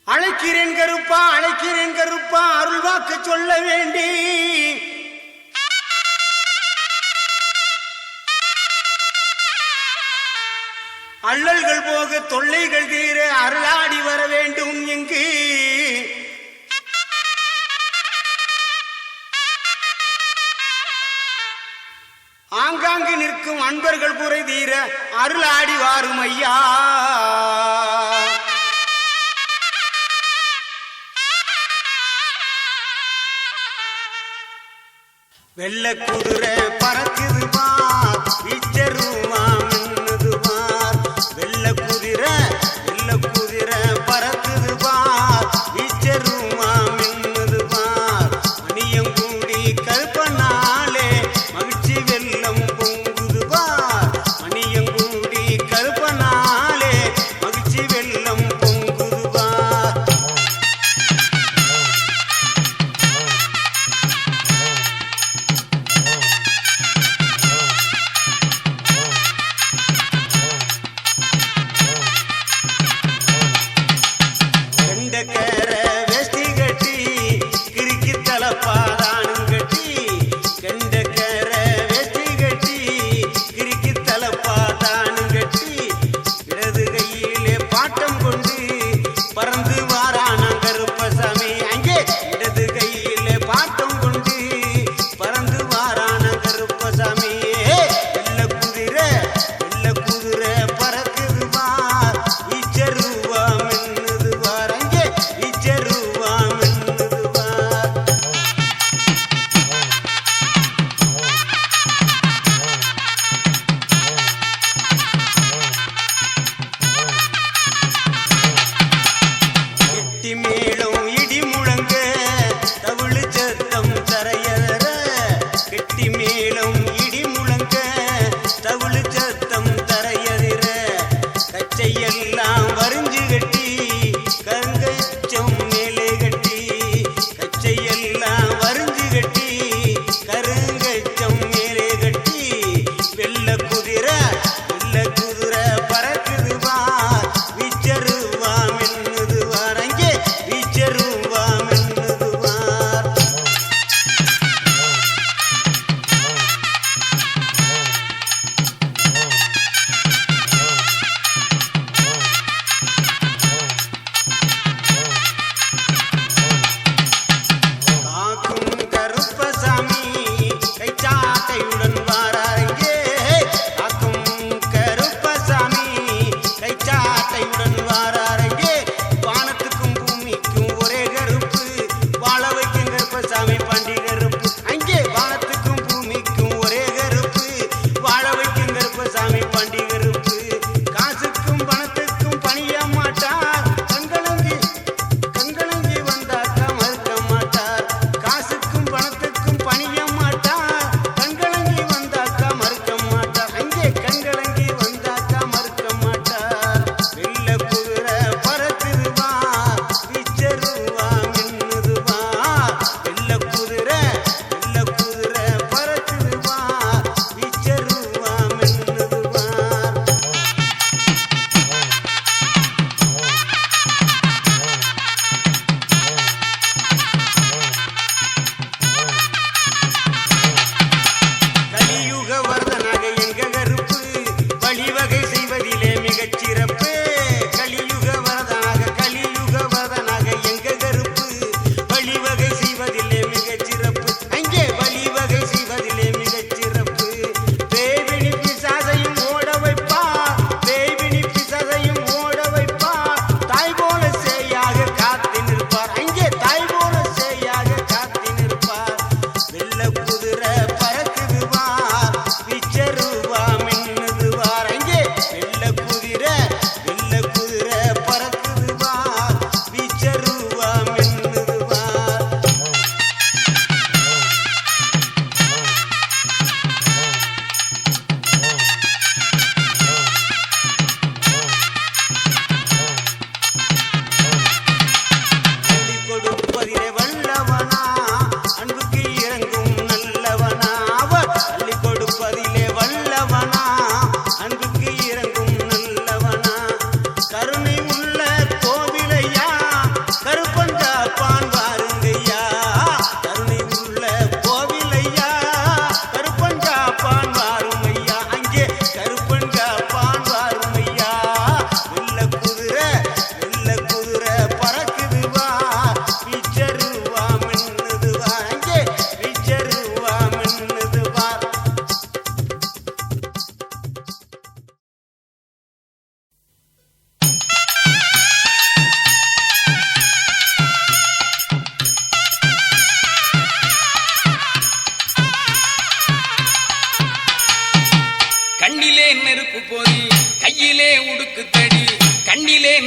அழைக்கிறேன் கருப்பா, அழைக்கிறேன் கருப்பா, அருள்வாக்கு சொல்ல வேண்டி அள்ளல்கள் போக தொல்லைகள் தீர அருளாடி வர வேண்டும் இங்கு. ஆங்காங்கு நிற்கும் அன்பர்கள் குறை தீர அருளாடி வாரும் ஐயா. வெள்ள குதிரை பறக்குது பார், இச்சருமா மின்னுது பார். வெள்ள குதிரை பறக்குது பார், இச்சருமா மின்னுது பார். மணியங்கூடி கருப்பனாலே மகிழ்ச்சி வெள்ளம் பொங்குது பார். மணியங்கூடி கருப்பனாலே மகிழ்ச்சி வெள்ளம் பொங்குது பார்.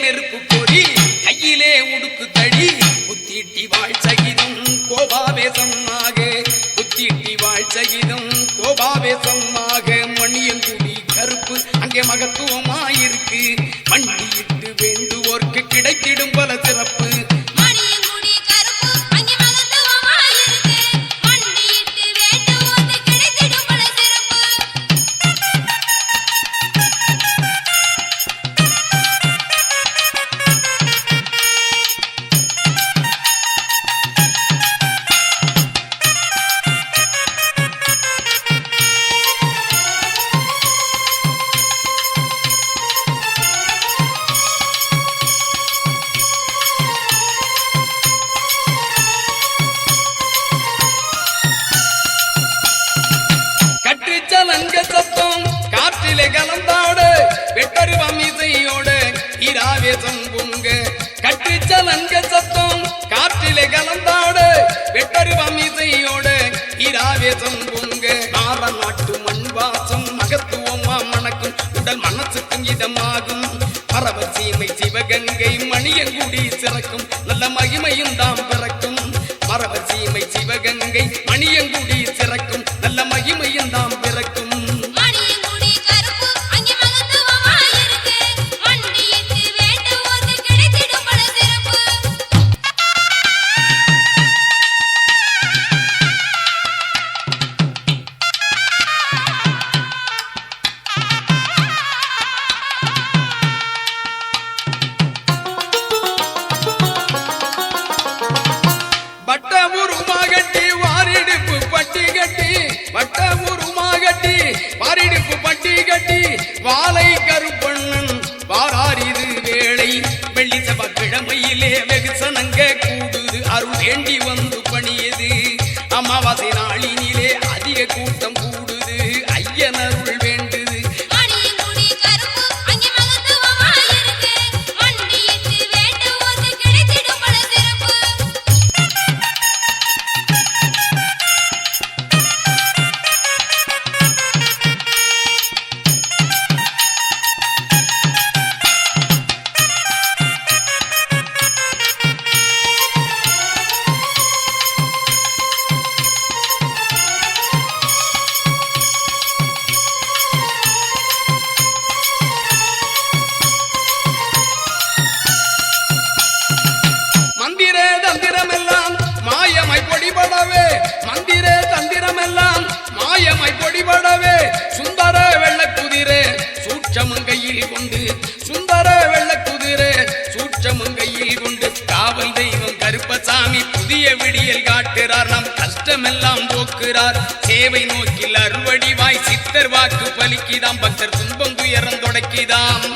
நெருப்பு பொறி கையிலே உடுக்கு தடி குத்திட்டி வாழ் சகிதம் கோபாவேசமாக குத்திட்டி வாழ் சகிதம் கோபாவேசமாக மணியங்குடி கருப்பு அங்கே மகத்துவமாயிருக்கு மண்டியிட்டு வேண்டுவோர்க்கு கிடைத்திடும் பல சிறப்பு கலந்தாடு வெட்டருவம் இசையோடு இராவேசம் பொங்க கட்டுச்சலங்க சத்தம் காற்றிலே கலந்தாடு வெட்டருவம் இசையோடு இராவேசம் பொங்க ஆற நாட்டு மண் வாசம் மகத்துவமா மணக்கும் உடல் மனசுக்கும் இதமாகும் பரவ சீமை சிவகங்கை மணியங்குடி சிறக்கும் நல்ல மகிமையும் தாம் பிறக்கும் பரவ சீமை சிவகங்கை மணியங்குடி சிறக்கும் நல்ல மகிமையும் தாம் பிறக்கும் வாலை கருப்பண்ணன் வாராரிது வேளை வெள்ளி செவ்வாய்க்கிழமையிலே வெகுசனங்க கூடுது அருள் வேண்டி வந்து பணியது அமாவாசை நாளினிலே அதிக கூட்டம் கூடுது ஐயன் அருள் வேண்டுது மந்திர தந்திரமெல்லாம் மாயமாய் பொடிபடவே சுந்தர வெள்ளக்குதிரே சூட்சமங்கையில் கொண்டு சுந்தர வெள்ளக்குதிரே சூட்சமங்கையில் கொண்டு காவல் தெய்வம் கருப்பசாமி புதிய விடியல் காட்டுறார் நம் கஷ்டமெல்லாம் போக்குறார் சேவை நோக்கில் அருள்வடிவாய் சித்தர் வாக்கு பலிக்குதாம் பக்தர் துன்பம் துயரம் தொடக்கிதாம்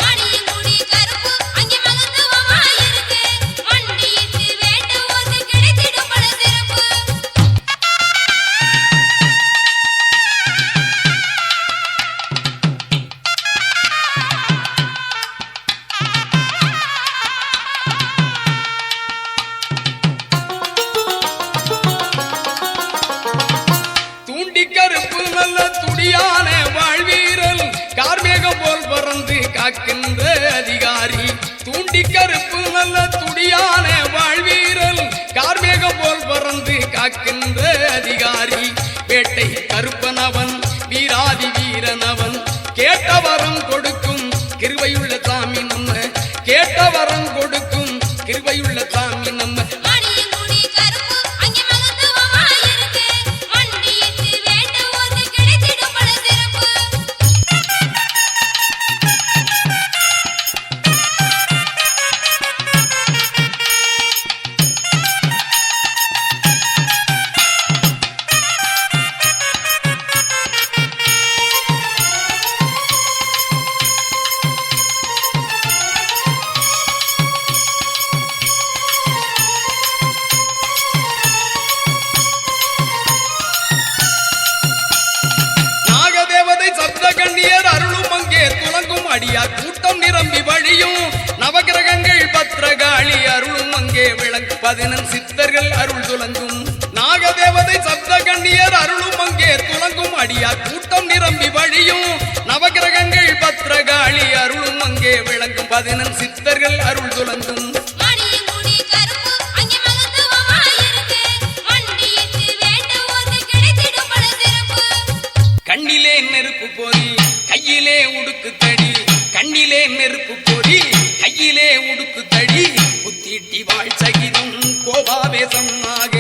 காக்கின்ற அதிகாரி தூண்டி கருப்பு நல்ல துடியான வாழ்வீரல் கார்மேகம் போல் பறந்து காக்கின்ற அதிகாரி வேட்டை கருப்பனவன் வீராதி வீரனவன் கேட்டவரம் கொடுக்கும் கிருபையுள்ள சாமி நம்ம கேட்டவரம் கொடுக்கும் கிருபையுள்ள சாமி நம்ம கூட்டம் நிரம்பி வழியும் நவகிரகங்கள் பத்ரகாளி அருளும் அங்கே விளங்கு 11 சித்தர்கள் அருள் துலங்கும் நாகதேவதை சப்த கண்ணியர் அருளும் அங்கே துலங்கும் அடியார் கூட்டம் நிரம்பி வழியும் நவகிரகங்கள் பத்ரகாளி அருளும் அங்கே விளங்கும் பதினெண் சித்தர்கள் அருள் துலங்கும் கண்ணிலே நெருப்பு போரி கையிலே உடுக்கு தடி கண்ணிலே நெருப்பு போரி கையிலே உடுக்கு தடி புத்திட்டி வாழ் சகிதம் கோபாவேசமாக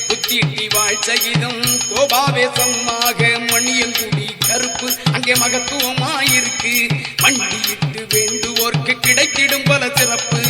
புத்திட்டி வாழ் சகிதம் கோபாவேசமாக மணியங்குடி கருப்பு அங்கே மகத்துவமாயிருக்கு மண்டியிட்டு வேண்டுவோர்க்கு கிடைத்திடும் பல சிறப்பு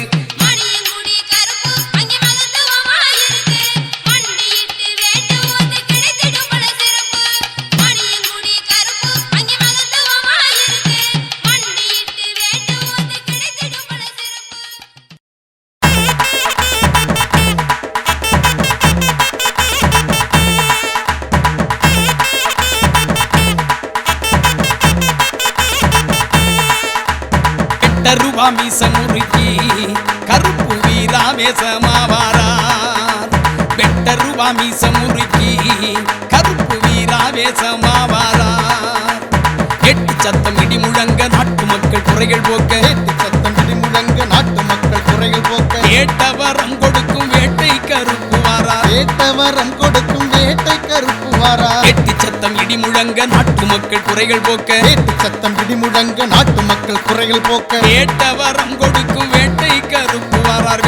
மீசமுருகி கருப்பு வீராவேசமாவாரார் வெட்டருவா மீசமுருகி கருப்பு வீராவேசமாவாரார் எட்டு சத்தம் இடி முழங்க நாட்டு மக்கள் குறைகள் போக்க எட்டு சத்தம் இடி முழங்க நாட்டு மக்கள் குறைகள் போக்க ஏட்டவரம் கொடுக்கும் வேட்டை கருப்பு வாரா ஏட்டவரம் கொடுக்கும் வேட்டை கருப்பு வாரா எட்டு சத்தம் இடி முழங்க நாட்டு மக்கள் குறைகள் போக்க எட்டு சத்தம் இடி முழங்க நாட்டு மக்கள் குறைகள் போக்க ஏட்டவரம் கொடுக்கும் வேட்டை கருப்பு வாரார்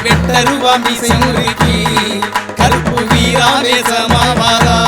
வெட்டருவா மீசமுருகி கருப்பு வீராவேசமாவாரார்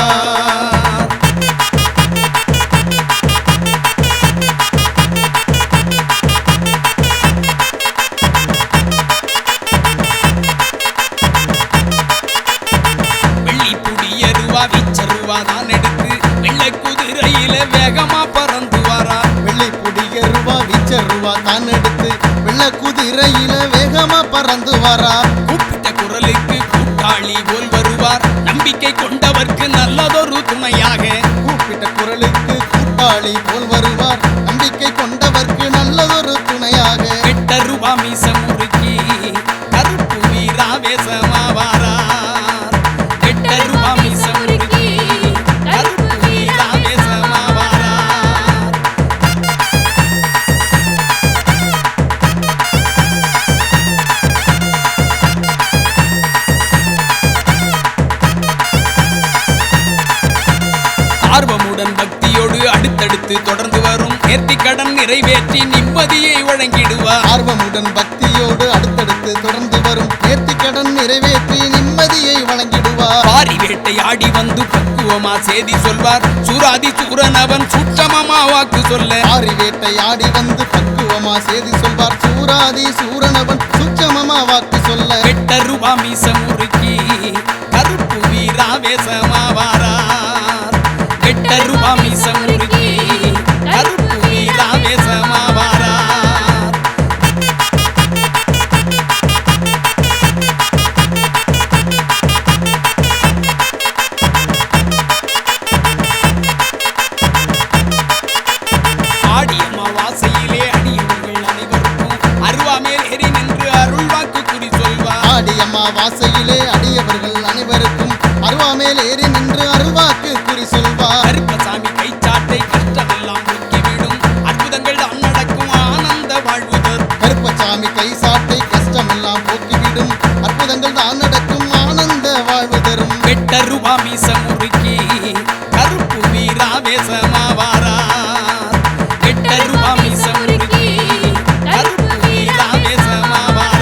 தான் எடுத்து வெள்ளை குதிரையில வேகமா பறந்து வாரா வெள்ளை புடியருவா விச்சருவா தான் எடுத்து வெள்ளை குதிரையில வேகமா பறந்து வாரா கூப்பிட்ட குரலுக்கு கூட்டாளி போல் வருவார் நம்பிக்கை கொண்டவர்க்கு நல்லதொரு துணையாக கூப்பிட்ட குரலுக்கு கூட்டாளி போல் வருவார் நம்பிக்கை கொண்டவர்க்கு நல்லதொரு துணையாக வெட்டருவா மீசமுருகி கருப்பு வீராவேசமாவாரா வெட்டருவா மீசமுருகி ஆர்வமுடன் பக்தியோடு அடுத்தடுத்து தொடர்ந்து வரும் நேர்த்திக்கடன் நிறைவேற்றி நிம்மதியை வழங்கிடுவார் ஆர்வமுடன் பக்தியோடு அடுத்தடுத்து தொடர்ந்து வரும் நேர்த்திக்கடன் நிறைவேற்றி நிம்மதியை வழங்கிடுவார் பாரி வேட்டை ஆடி வந்து பக்குவமா செய்தி சொல்வார் சூராதி சூரனவன் சூட்சமமா வாக்கு சொல்ல பாரி வேட்டை ஆடி வந்து பக்குவமா செய்தி சொல்வார் சூராதி சூரனவன் சூட்சமமா வாக்கு சொல்ல வெட்டருவா மீசமுருகி கருப்பு வீராவேசமாவாரார் வெட்டருவா மீசமுருகி கருப்பு வீராவேசமாவாரார் ஆடியம்மா வாசையிலே அடியவர்கள் அனைவருக்கும் அருவாமேல் ஏறி நின்று அருள் வாக்கு குறி சொல்வார் ஆடியம்மா வாசையிலே அடியவர்கள் அனைவருக்கும் அருவாமேல் ஏறி நின்று அருள்வாக்கு குறி சொல்வார் கருப்பசாமி கைச்சாட்டை கஷ்டமெல்லாம் ஒக்கிவிடும் அற்புதங்கள் தான் நடக்கும் ஆனந்த வாழ்வு தரும் கருப்பசாமி கை சாட்டை கஷ்டமெல்லாம் போக்கிவிடும் அற்புதங்கள் தான் நடக்கும் ஆனந்த வாழ்வு தரும் வெட்டருவா மீசமுருகி கருப்பு வீராவேசமாவாரார் வெட்டருவா மீசமுருகி கருப்பு வீராவேசமாவாரார்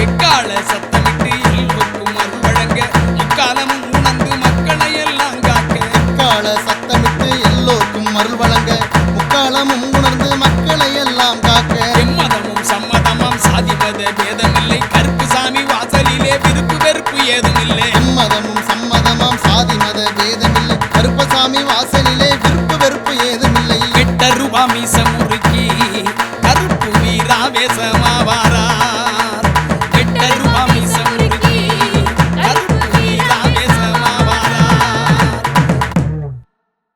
எக்கால சத்தமிட்டு எல்லோருக்கும் அருள் வழங்க முக்காலமும் உணர்ந்து மக்களை எல்லாம் காக்க முக்கால சத்தமிட்டு எல்லோருக்கும் அருள் வழங்க முக்காலமும் உணர்ந்து மக்களை எல்லாம் காக்க எம்மதமும் சம்மதமாம் சாதிமத பேதமில்லை கருப்புசாமி வாசலிலே விருப்பு வெறுப்பு ஏதுமில்லை எம்மதமும் சம்மதமாம் சாதி மத பேதமில்லை கருப்பசாமி வாசலிலே விருப்பு வெறுப்பு ஏதுமில்லை வெட்டருவா மீசமுருகி கருப்பு வீராவேசமாவாரா